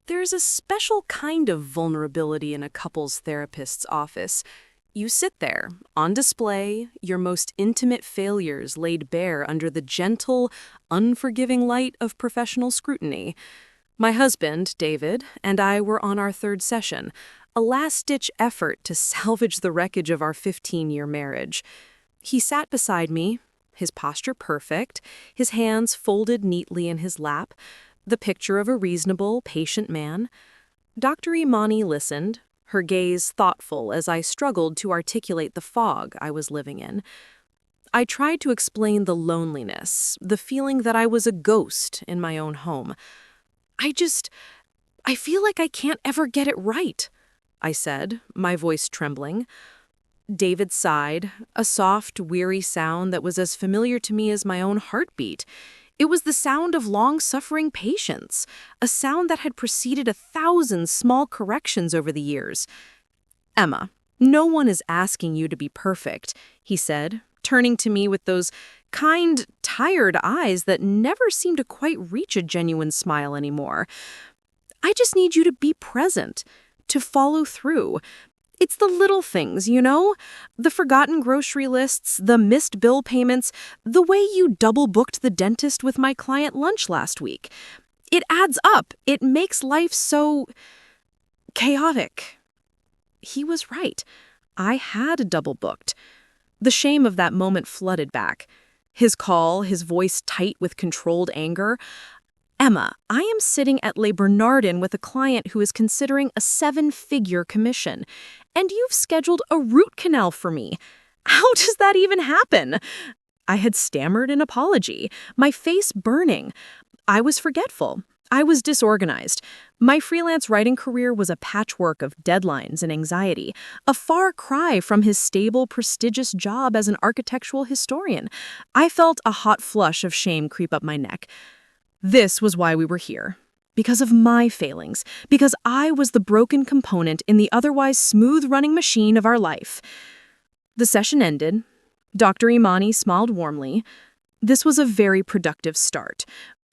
There's a special kind of vulnerability in a couples therapist's office. You sit there, on display, your most intimate failures laid bare under the gentle, unforgiving light of professional scrutiny. My husband, David, and I were on our third session, a last-ditch effort to salvage the wreckage of our 15-year marriage. He sat beside me, his posture perfect, his hands folded neatly in his lap, the picture of a reasonable, patient man. Dr. Imani listened, her gaze thoughtful as I struggled to articulate the fog I was living in. I tried to explain the loneliness, the feeling that I was a ghost in my own home. I feel like I can't ever get it right, I said, my voice trembling. David sighed, a soft, weary sound that was as familiar to me as my own heartbeat. It was the sound of long-suffering patience, a sound that had preceded 1,000 small corrections over the years. "Emma, no one is asking you to be perfect," he said, turning to me with those kind, tired eyes that never seemed to quite reach a genuine smile anymore. "I just need you to be present, to follow through. It's the little things, you know? The forgotten grocery lists, the missed bill payments, the way you double-booked the dentist with my client lunch last week. It adds up. It makes life so chaotic." He was right. I had double-booked. The shame of that moment flooded back. His call, his voice tight with controlled anger. "Emma, I am sitting at Le Bernardin with a client who is considering a 7-figure commission, and you've scheduled a root canal for me. How does that even happen?" I had stammered an apology, my face burning. I was forgetful. I was disorganized. My freelance writing career was a patchwork of deadlines and anxiety, a far cry from his stable, prestigious job as an architectural historian. I felt a hot flush of shame creep up my neck. This was why we were here. Because of my failings. Because I was the broken component in the otherwise smooth-running machine of our life. The session ended. Dr. Imani smiled warmly. This was a very productive start.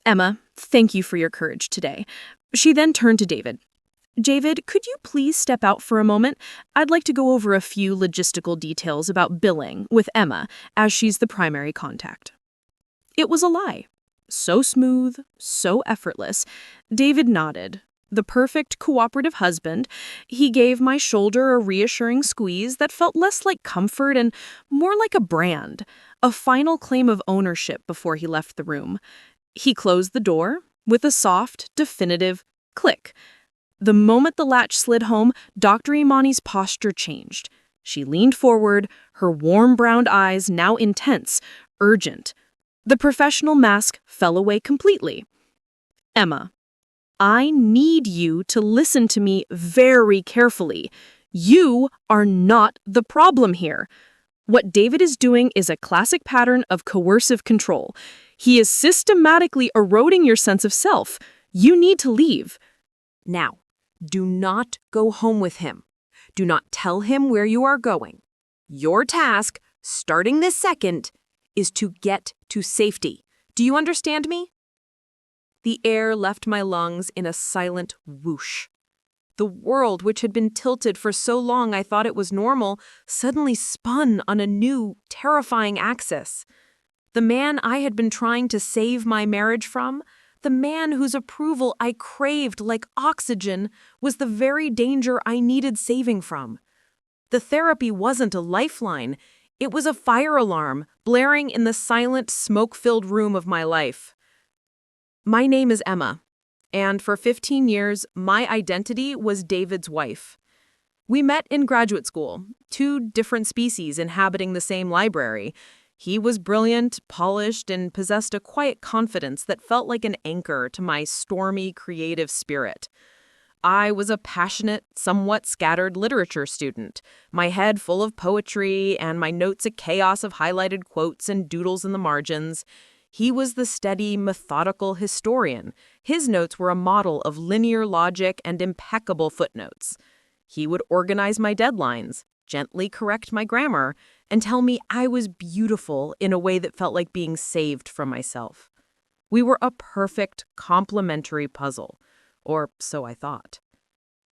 "Emma, thank you for your courage today." She then turned to David. "David, could you please step out for a moment? I'd like to go over a few logistical details about billing with Emma, as she's the primary contact." It was a lie. So smooth, so effortless. David nodded. The perfect cooperative husband, he gave my shoulder a reassuring squeeze that felt less like comfort and more like a brand, a final claim of ownership before he left the room. He closed the door with a soft, definitive click. The moment the latch slid home, Dr. Imani's posture changed. She leaned forward, her warm brown eyes now intense, urgent. The professional mask fell away completely. "Emma, I need you to listen to me very carefully. You are not the problem here. What David is doing is a classic pattern of coercive control. He is systematically eroding your sense of self. You need to leave. Now, do not go home with him. Do not tell him where you are going. Your task, starting this second, is to get to safety. Do you understand me?" The air left my lungs in a silent whoosh. The world, which had been tilted for so long I thought it was normal, suddenly spun on a new, terrifying axis. The man I had been trying to save my marriage from, the man whose approval I craved like oxygen, was the very danger I needed saving from. The therapy wasn't a lifeline. It was a fire alarm, blaring in the silent, smoke-filled room of my life. My name is Emma, and for 15 years, my identity was David's wife. We met in graduate school, two different species inhabiting the same library. He was brilliant, polished, and possessed a quiet confidence that felt like an anchor to my stormy, creative spirit. I was a passionate, somewhat scattered literature student, my head full of poetry and my notes a chaos of highlighted quotes and doodles in the margins. He was the steady, methodical historian. His notes were a model of linear logic and impeccable footnotes. He would organize my deadlines, gently correct my grammar, and tell me I was beautiful in a way that felt like being saved from myself. We were a perfect, complementary puzzle. Or so I thought.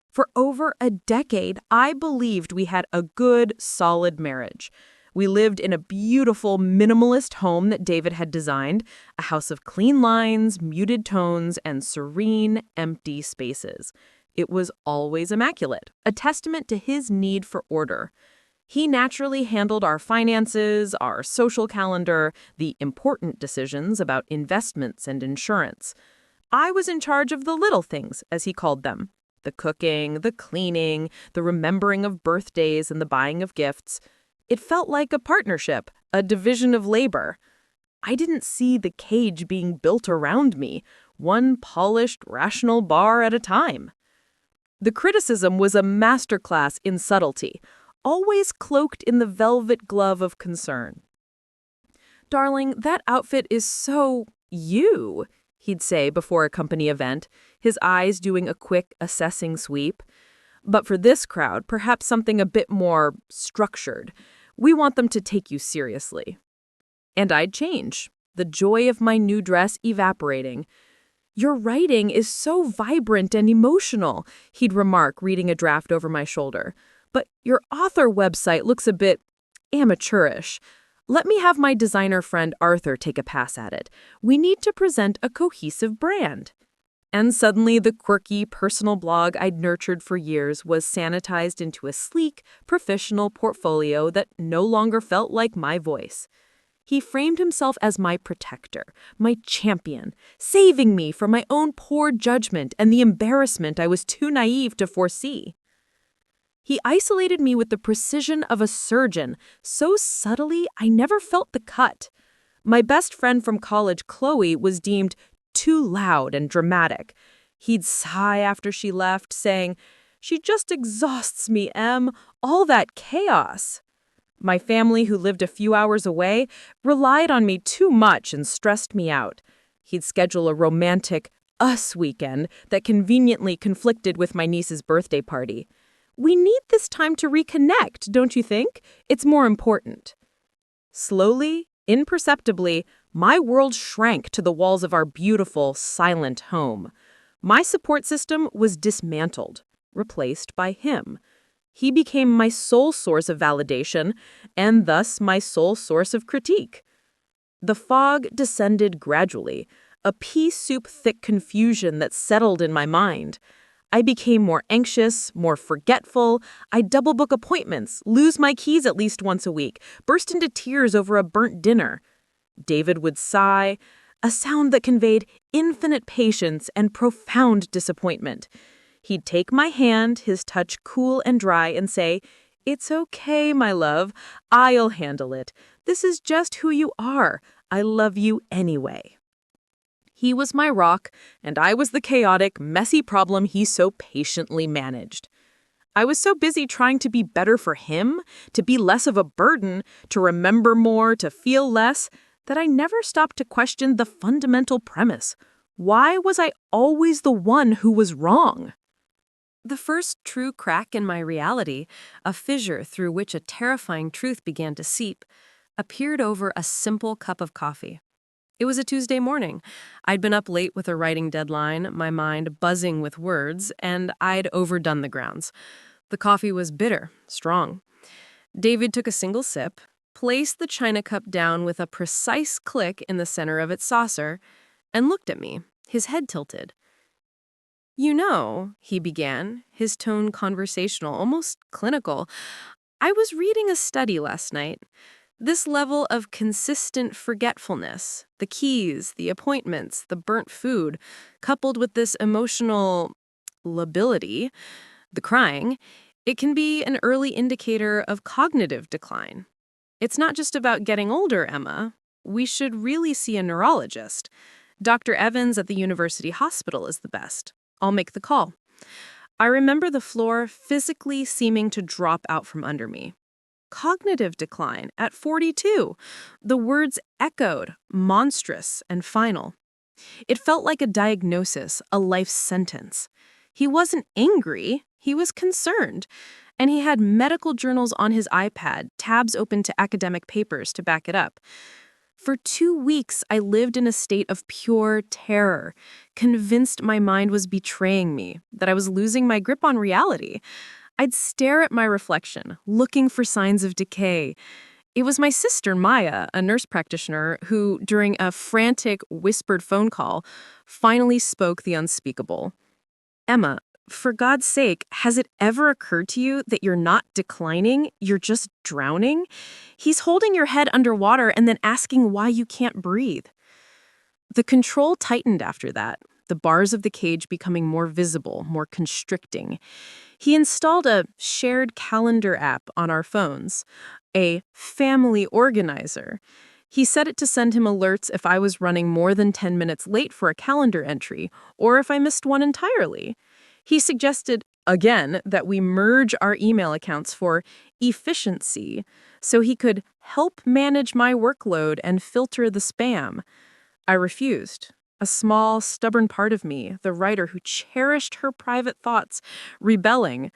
For over a decade, I believed we had a good, solid marriage. We lived in a beautiful, minimalist home that David had designed, a house of clean lines, muted tones, and serene, empty spaces. It was always immaculate, a testament to his need for order. He naturally handled our finances, our social calendar, the important decisions about investments and insurance. I was in charge of the little things, as he called them. The cooking, the cleaning, the remembering of birthdays, and the buying of gifts. It felt like a partnership, a division of labor. I didn't see the cage being built around me, one polished, rational bar at a time. The criticism was a masterclass in subtlety, always cloaked in the velvet glove of concern. "Darling, that outfit is so you," he'd say before a company event, his eyes doing a quick, assessing sweep. "But for this crowd, perhaps something a bit more structured. We want them to take you seriously." And I'd change, the joy of my new dress evaporating. "Your writing is so vibrant and emotional," he'd remark, reading a draft over my shoulder. "But your author website looks a bit amateurish. Let me have my designer friend Arthur take a pass at it. We need to present a cohesive brand." And suddenly the quirky personal blog I'd nurtured for years was sanitized into a sleek, professional portfolio that no longer felt like my voice. He framed himself as my protector, my champion, saving me from my own poor judgment and the embarrassment I was too naive to foresee. He isolated me with the precision of a surgeon, so subtly I never felt the cut. My best friend from college, Chloe, was deemed too loud and dramatic. He'd sigh after she left, saying, "She just exhausts me, Em, all that chaos." My family, who lived a few hours away, relied on me too much and stressed me out. He'd schedule a romantic us weekend that conveniently conflicted with my niece's birthday party. "We need this time to reconnect, don't you think? It's more important." Slowly, imperceptibly, my world shrank to the walls of our beautiful, silent home. My support system was dismantled, replaced by him. He became my sole source of validation, and thus my sole source of critique. The fog descended gradually, a pea soup-thick confusion that settled in my mind. I became more anxious, more forgetful. I'd double-book appointments, lose my keys at least once a week, burst into tears over a burnt dinner. David would sigh, a sound that conveyed infinite patience and profound disappointment. He'd take my hand, his touch cool and dry, and say, "It's okay, my love. I'll handle it. This is just who you are. I love you anyway." He was my rock, and I was the chaotic, messy problem he so patiently managed. I was so busy trying to be better for him, to be less of a burden, to remember more, to feel less, that I never stopped to question the fundamental premise. Why was I always the one who was wrong? The first true crack in my reality, a fissure through which a terrifying truth began to seep, appeared over a simple cup of coffee. It was a Tuesday morning. I'd been up late with a writing deadline, my mind buzzing with words, and I'd overdone the grounds. The coffee was bitter, strong. David took a single sip, placed the china cup down with a precise click in the center of its saucer, and looked at me, his head tilted. "You know," he began, his tone conversational, almost clinical, "I was reading a study last night. This level of consistent forgetfulness, the keys, the appointments, the burnt food, coupled with this emotional lability, the crying, it can be an early indicator of cognitive decline. It's not just about getting older, Emma. We should really see a neurologist. Dr. Evans at the University Hospital is the best. I'll make the call." I remember the floor physically seeming to drop out from under me. Cognitive decline at 42. The words echoed, monstrous and final. It felt like a diagnosis, a life sentence. He wasn't angry, he was concerned. And he had medical journals on his iPad, tabs open to academic papers to back it up. For 2 weeks, I lived in a state of pure terror, convinced my mind was betraying me, that I was losing my grip on reality. I'd stare at my reflection, looking for signs of decay. It was my sister, Maya, a nurse practitioner, who, during a frantic, whispered phone call, finally spoke the unspeakable. Emma, for God's sake, has it ever occurred to you that you're not declining, you're just drowning? He's holding your head underwater and then asking why you can't breathe. The control tightened after that, the bars of the cage becoming more visible, more constricting. He installed a shared calendar app on our phones, a family organizer. He set it to send him alerts if I was running more than 10 minutes late for a calendar entry, or if I missed one entirely. He suggested, again, that we merge our email accounts for efficiency, so he could help manage my workload and filter the spam. I refused. A small, stubborn part of me, the writer who cherished her private thoughts, rebelling.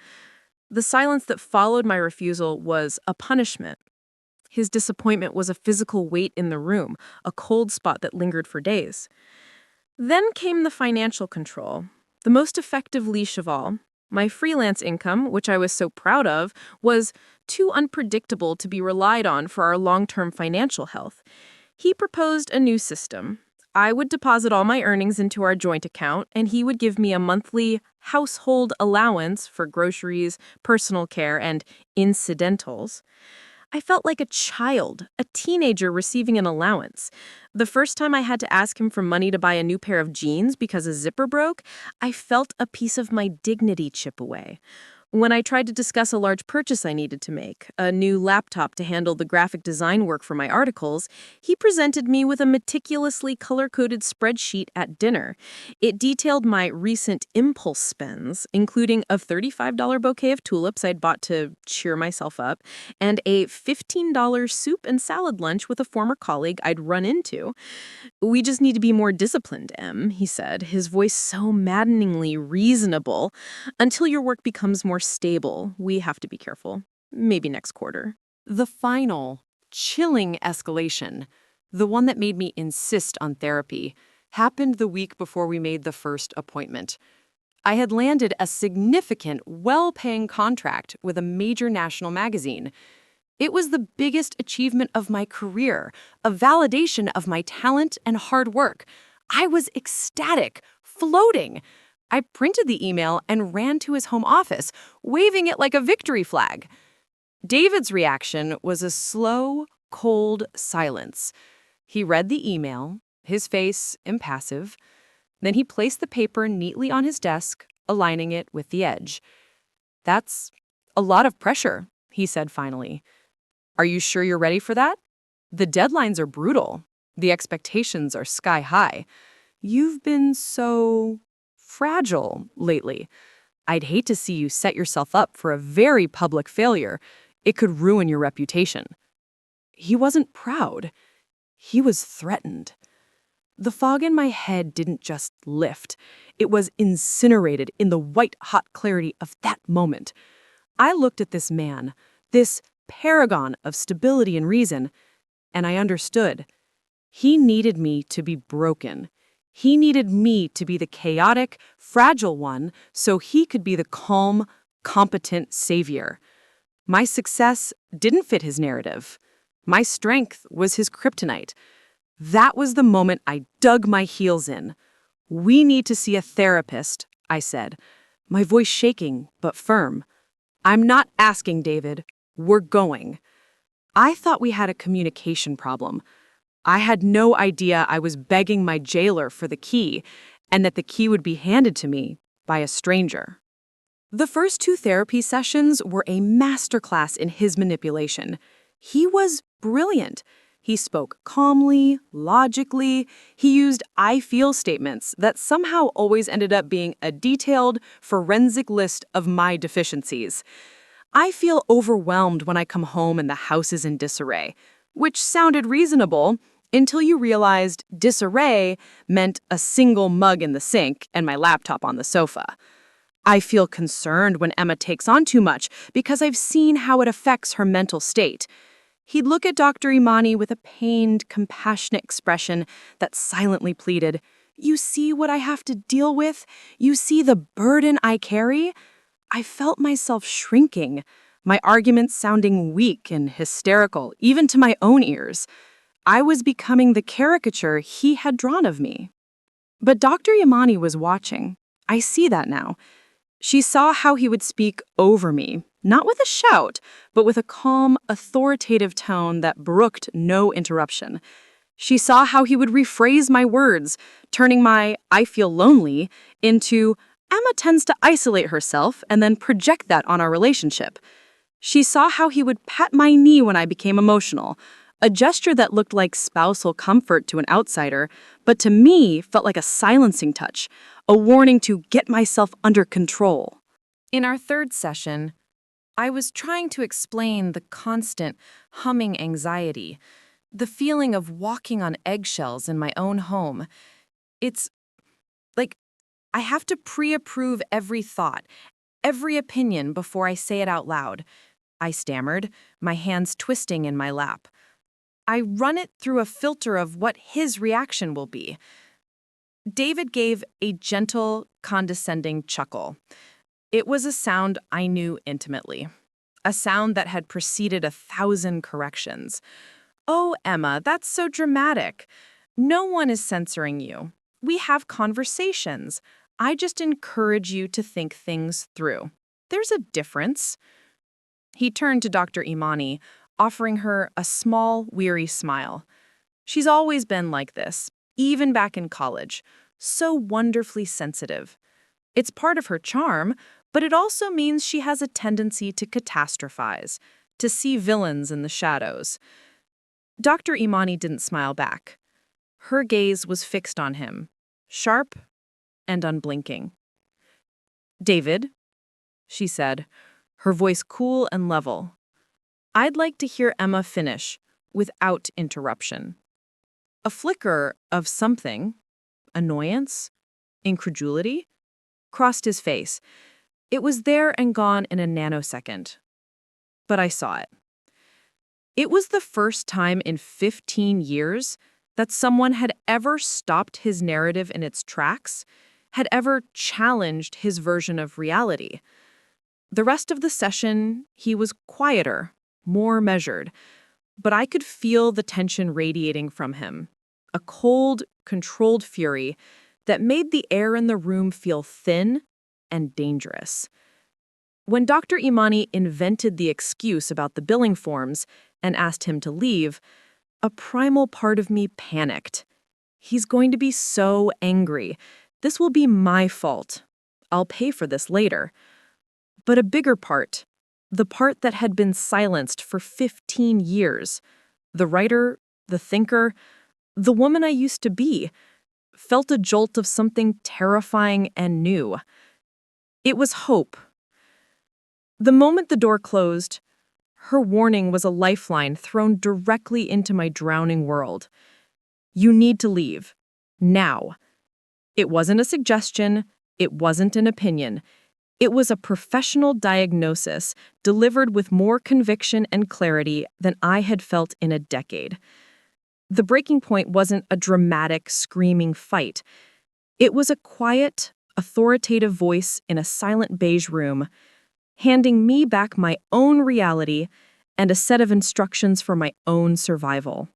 The silence that followed my refusal was a punishment. His disappointment was a physical weight in the room, a cold spot that lingered for days. Then came the financial control, the most effective leash of all. My freelance income, which I was so proud of, was too unpredictable to be relied on for our long-term financial health. He proposed a new system. I would deposit all my earnings into our joint account, and he would give me a monthly household allowance for groceries, personal care, and incidentals. I felt like a child, a teenager receiving an allowance. The first time I had to ask him for money to buy a new pair of jeans because a zipper broke, I felt a piece of my dignity chip away. When I tried to discuss a large purchase I needed to make, a new laptop to handle the graphic design work for my articles, he presented me with a meticulously color-coded spreadsheet at dinner. It detailed my recent impulse spends, including a $35 bouquet of tulips I'd bought to cheer myself up, and a $15 soup and salad lunch with a former colleague I'd run into. "We just need to be more disciplined, Em," he said, his voice so maddeningly reasonable. "Until your work becomes more stable, we have to be careful. Maybe next quarter." The final, chilling escalation, the one that made me insist on therapy, happened the week before we made the first appointment. I had landed a significant, well-paying contract with a major national magazine. It was the biggest achievement of my career, a validation of my talent and hard work. I was ecstatic, floating. I printed the email and ran to his home office, waving it like a victory flag. David's reaction was a slow, cold silence. He read the email, his face impassive. Then he placed the paper neatly on his desk, aligning it with the edge. "That's a lot of pressure," he said finally. "Are you sure you're ready for that? The deadlines are brutal. The expectations are sky high. You've been so fragile lately. I'd hate to see you set yourself up for a very public failure. It could ruin your reputation." He wasn't proud. He was threatened. The fog in my head didn't just lift. It was incinerated in the white-hot clarity of that moment. I looked at this man, this paragon of stability and reason, and I understood. He needed me to be broken. He needed me to be the chaotic, fragile one so he could be the calm, competent savior. My success didn't fit his narrative. My strength was his kryptonite. That was the moment I dug my heels in. "We need to see a therapist," I said, my voice shaking but firm. "I'm not asking, David. We're going." I thought we had a communication problem. I had no idea I was begging my jailer for the key, and that the key would be handed to me by a stranger. The first 2 therapy sessions were a masterclass in his manipulation. He was brilliant. He spoke calmly, logically. He used "I feel" statements that somehow always ended up being a detailed, forensic list of my deficiencies. "I feel overwhelmed when I come home and the house is in disarray," which sounded reasonable until you realized disarray meant a single mug in the sink and my laptop on the sofa. "I feel concerned when Emma takes on too much because I've seen how it affects her mental state." He'd look at Dr. Imani with a pained, compassionate expression that silently pleaded, "You see what I have to deal with? You see the burden I carry?" I felt myself shrinking, my arguments sounding weak and hysterical, even to my own ears. I was becoming the caricature he had drawn of me. But Dr. Imani was watching. I see that now. She saw how he would speak over me, not with a shout, but with a calm, authoritative tone that brooked no interruption. She saw how he would rephrase my words, turning my "I feel lonely" into "Emma tends to isolate herself" and then project that on our relationship. She saw how he would pat my knee when I became emotional, a gesture that looked like spousal comfort to an outsider, but to me felt like a silencing touch, a warning to get myself under control. In our third session, I was trying to explain the constant humming anxiety, the feeling of walking on eggshells in my own home. It's like I have to pre-approve every thought, every opinion before I say it out loud. I stammered, my hands twisting in my lap. I run it through a filter of what his reaction will be. David gave a gentle, condescending chuckle. It was a sound I knew intimately, a sound that had preceded 1,000 corrections. "Oh, Emma, that's so dramatic. No one is censoring you. We have conversations. I just encourage you to think things through. There's a difference." He turned to Dr. Imani, offering her a small, weary smile. She's always been like this, even back in college, so wonderfully sensitive. It's part of her charm, but it also means she has a tendency to catastrophize, to see villains in the shadows. Dr. Imani didn't smile back. Her gaze was fixed on him, sharp and unblinking. "David," she said, her voice cool and level, "I'd like to hear Emma finish without interruption." A flicker of something, annoyance, incredulity, crossed his face. It was there and gone in a nanosecond. But I saw it. It was the first time in 15 years that someone had ever stopped his narrative in its tracks, had ever challenged his version of reality. The rest of the session, he was quieter, more measured, but I could feel the tension radiating from him, a cold, controlled fury that made the air in the room feel thin and dangerous. When Dr. Imani invented the excuse about the billing forms and asked him to leave, a primal part of me panicked. He's going to be so angry. This will be my fault. I'll pay for this later. But a bigger part, the part that had been silenced for 15 years, the writer, the thinker, the woman I used to be, felt a jolt of something terrifying and new. It was hope. The moment the door closed, her warning was a lifeline thrown directly into my drowning world. "You need to leave. Now." It wasn't a suggestion. It wasn't an opinion. It was a professional diagnosis delivered with more conviction and clarity than I had felt in a decade. The breaking point wasn't a dramatic, screaming fight. It was a quiet, authoritative voice in a silent beige room, handing me back my own reality and a set of instructions for my own survival.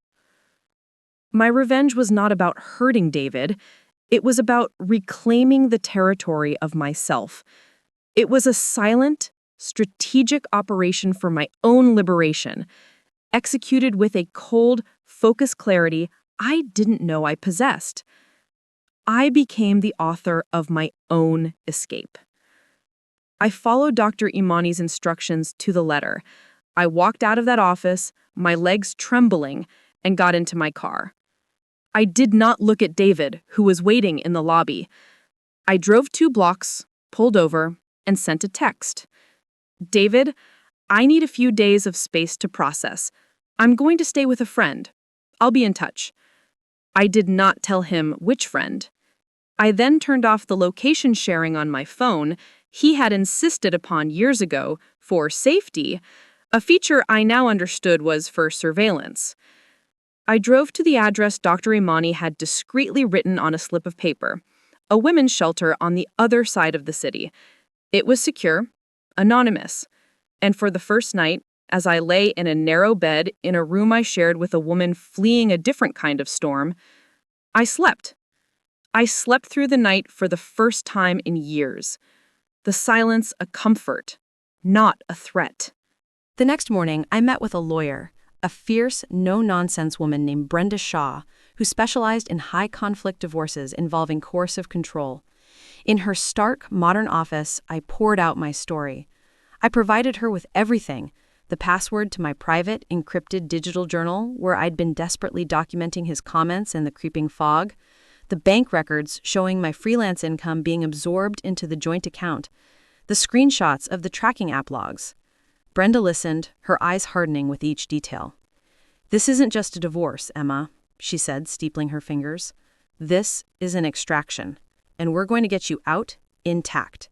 My revenge was not about hurting David. It was about reclaiming the territory of myself. It was a silent, strategic operation for my own liberation, executed with a cold, focused clarity I didn't know I possessed. I became the author of my own escape. I followed Dr. Imani's instructions to the letter. I walked out of that office, my legs trembling, and got into my car. I did not look at David, who was waiting in the lobby. I drove 2 blocks, pulled over, and sent a text. "David, I need a few days of space to process. I'm going to stay with a friend. I'll be in touch." I did not tell him which friend. I then turned off the location sharing on my phone he had insisted upon years ago for safety, A feature I now understood was for surveillance. I drove to the address Dr. Imani had discreetly written on a slip of paper, a women's shelter on the other side of the city. It was secure, anonymous, and for the first night, as I lay in a narrow bed in a room I shared with a woman fleeing a different kind of storm, I slept. I slept through the night for the first time in years. The silence a comfort, not a threat. The next morning, I met with a lawyer, a fierce, no-nonsense woman named Brenda Shaw, who specialized in high-conflict divorces involving coercive control. In her stark, modern office, I poured out my story. I provided her with everything: the password to my private, encrypted digital journal, where I'd been desperately documenting his comments in the creeping fog, the bank records showing my freelance income being absorbed into the joint account, the screenshots of the tracking app logs. Brenda listened, her eyes hardening with each detail. "This isn't just a divorce, Emma," she said, steepling her fingers. "This is an extraction, and we're going to get you out intact."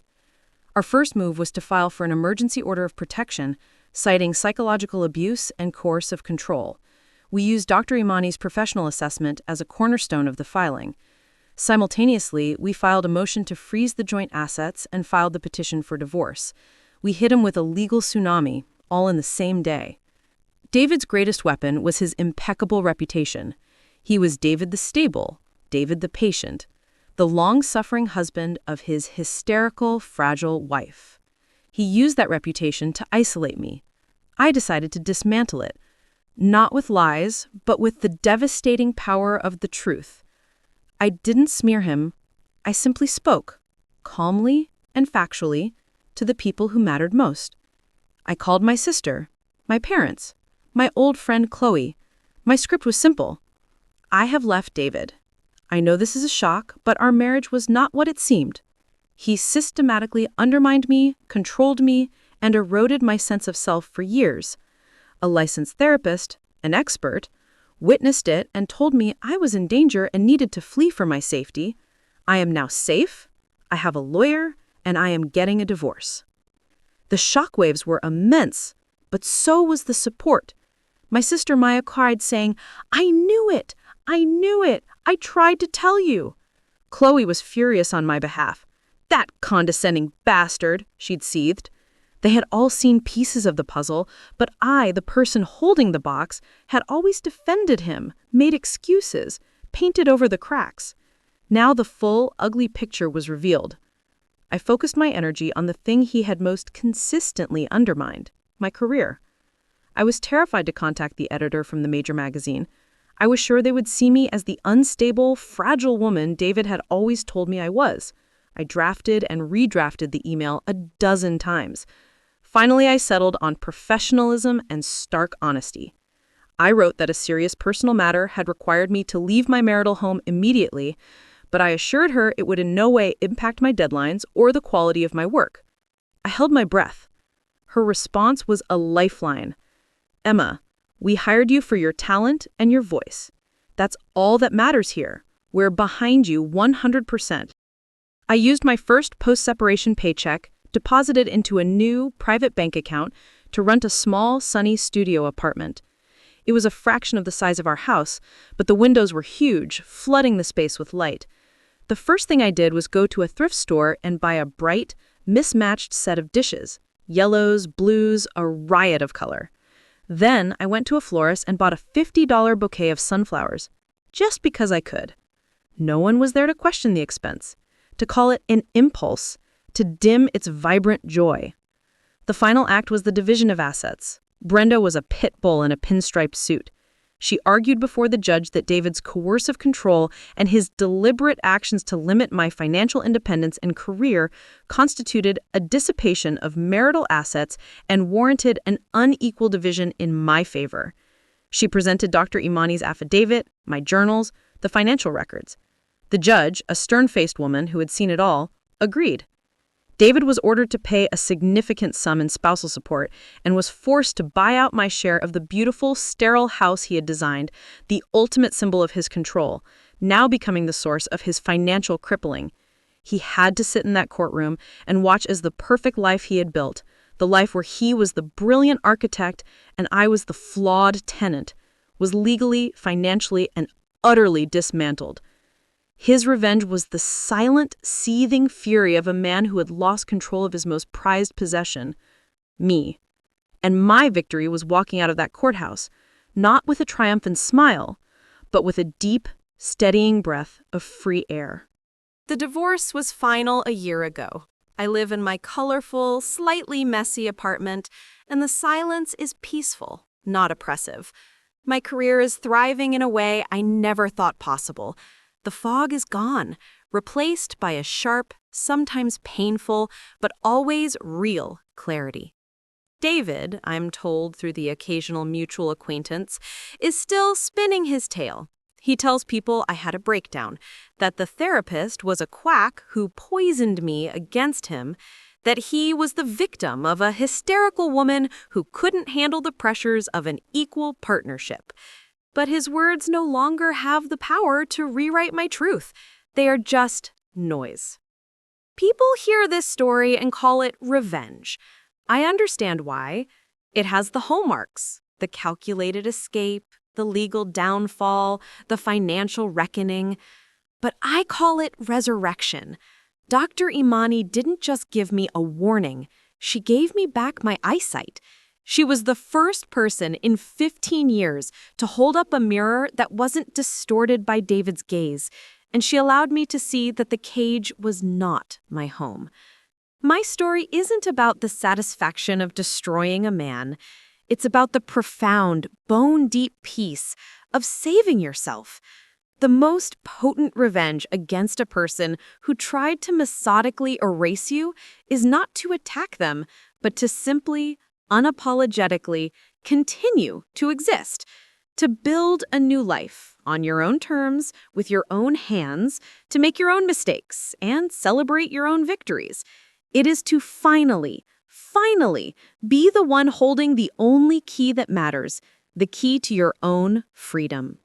Our first move was to file for an emergency order of protection, citing psychological abuse and coercive control. We used Dr. Imani's professional assessment as a cornerstone of the filing. Simultaneously, we filed a motion to freeze the joint assets and filed the petition for divorce. We hit him with a legal tsunami, all in the same day. David's greatest weapon was his impeccable reputation. He was David the stable, David the patient, the long-suffering husband of his hysterical, fragile wife. He used that reputation to isolate me. I decided to dismantle it, not with lies, but with the devastating power of the truth. I didn't smear him. I simply spoke, calmly and factually, to the people who mattered most. I called my sister, my parents, my old friend Chloe. My script was simple. I have left David. I know this is a shock, but our marriage was not what it seemed. He systematically undermined me, controlled me, and eroded my sense of self for years. A licensed therapist, an expert, witnessed it and told me I was in danger and needed to flee for my safety. I am now safe, I have a lawyer, and I am getting a divorce. The shockwaves were immense, but so was the support. My sister Maya cried, saying, "I knew it! I knew it! I tried to tell you!" Chloe was furious on my behalf. "That condescending bastard," she'd seethed. They had all seen pieces of the puzzle, but I, the person holding the box, had always defended him, made excuses, painted over the cracks. Now the full, ugly picture was revealed. I focused my energy on the thing he had most consistently undermined, my career. I was terrified to contact the editor from the major magazine. I was sure they would see me as the unstable, fragile woman David had always told me I was. I drafted and redrafted the email 12 times. Finally, I settled on professionalism and stark honesty. I wrote that a serious personal matter had required me to leave my marital home immediately, but I assured her it would in no way impact my deadlines or the quality of my work. I held my breath. Her response was a lifeline. "Emma, we hired you for your talent and your voice. That's all that matters here. We're behind you 100%. I used my first post-separation paycheck, deposited into a new private bank account, to rent a small, sunny studio apartment. It was a fraction of the size of our house, but the windows were huge, flooding the space with light. The first thing I did was go to a thrift store and buy a bright, mismatched set of dishes. Yellows, blues, a riot of color. Then I went to a florist and bought a $50 bouquet of sunflowers, just because I could. No one was there to question the expense, to call it an impulse, to dim its vibrant joy. The final act was the division of assets. Brenda was a pit bull in a pinstripe suit. She argued before the judge that David's coercive control and his deliberate actions to limit my financial independence and career constituted a dissipation of marital assets and warranted an unequal division in my favor. She presented Dr. Imani's affidavit, my journals, the financial records. The judge, a stern-faced woman who had seen it all, agreed. David was ordered to pay a significant sum in spousal support and was forced to buy out my share of the beautiful, sterile house he had designed, the ultimate symbol of his control, now becoming the source of his financial crippling. He had to sit in that courtroom and watch as the perfect life he had built, the life where he was the brilliant architect and I was the flawed tenant, was legally, financially, and utterly dismantled. His revenge was the silent, seething fury of a man who had lost control of his most prized possession, me. And my victory was walking out of that courthouse, not with a triumphant smile, but with a deep, steadying breath of free air. The divorce was final a year ago. I live in my colorful, slightly messy apartment, and the silence is peaceful, not oppressive. My career is thriving in a way I never thought possible. The fog is gone, replaced by a sharp, sometimes painful, but always real clarity. David, I'm told through the occasional mutual acquaintance, is still spinning his tale. He tells people I had a breakdown, that the therapist was a quack who poisoned me against him, that he was the victim of a hysterical woman who couldn't handle the pressures of an equal partnership. But his words no longer have the power to rewrite my truth. They are just noise. People hear this story and call it revenge. I understand why. It has the hallmarks, the calculated escape, the legal downfall, the financial reckoning. But I call it resurrection. Dr. Imani didn't just give me a warning. She gave me back my eyesight. She was the first person in 15 years to hold up a mirror that wasn't distorted by David's gaze, and she allowed me to see that the cage was not my home. My story isn't about the satisfaction of destroying a man. It's about the profound, bone-deep peace of saving yourself. The most potent revenge against a person who tried to methodically erase you is not to attack them, but to simply, unapologetically continue to exist, to build a new life on your own terms, with your own hands, to make your own mistakes and celebrate your own victories. It is to finally be the one holding the only key that matters, the key to your own freedom.